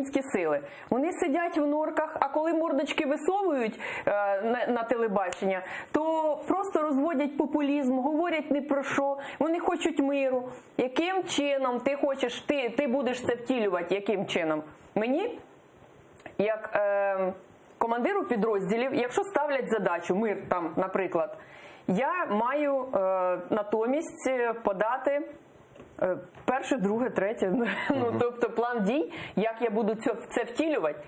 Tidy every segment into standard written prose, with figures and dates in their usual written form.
українські сили. Вони сидять в норках, а коли мордочки висовують на телебачення, то просто розводять популізм, говорять не про що, вони хочуть миру. Яким чином ти хочеш, ти будеш це втілювати, яким чином? Мені, як командиру підрозділів, якщо ставлять задачу, мир там, наприклад, я маю натомість подати перше, друге, третє, ну, тобто план дій, як я буду це втілювати.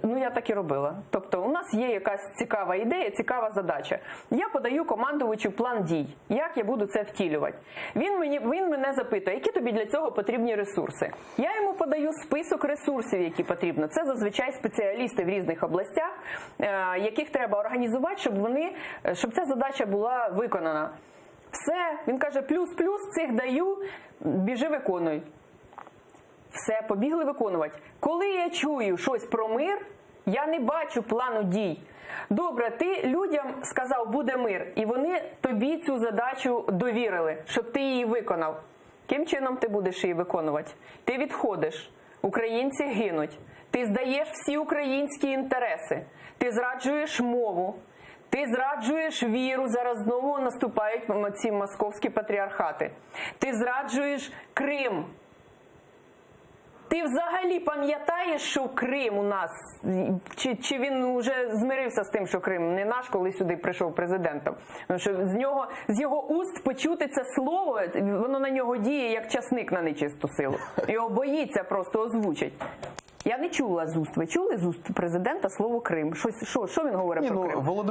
Ну, я так і робила. Тобто, у нас є якась цікава ідея, цікава задача. Я подаю командувачу план дій, як я буду це втілювати. Він мене запитує, які тобі для цього потрібні ресурси. Я йому подаю список ресурсів, які потрібно. Це зазвичай спеціалісти в різних областях, яких треба організувати, щоб ця задача була виконана. Все, він каже, плюс-плюс, цих даю, біжи виконуй. Все, побігли виконувати. Коли я чую щось про мир, я не бачу плану дій. Добре, ти людям сказав, буде мир, і вони тобі цю задачу довірили, щоб ти її виконав. Яким чином ти будеш її виконувати? Ти відходиш, українці гинуть, ти здаєш всі українські інтереси, ти зраджуєш мову, ти зраджуєш віру, зараз знову наступають ці московські патріархати. Ти зраджуєш Крим. Ти взагалі пам'ятаєш, що Крим у нас, чи він вже змирився з тим, що Крим не наш, коли сюди прийшов президентом? Тому що з його уст почути це слово, воно на нього діє як часник на нечисту силу. Його боїться просто озвучить. Я не чула з уст. Ви чули з уст президента слово Крим? Що він говорить про Крим?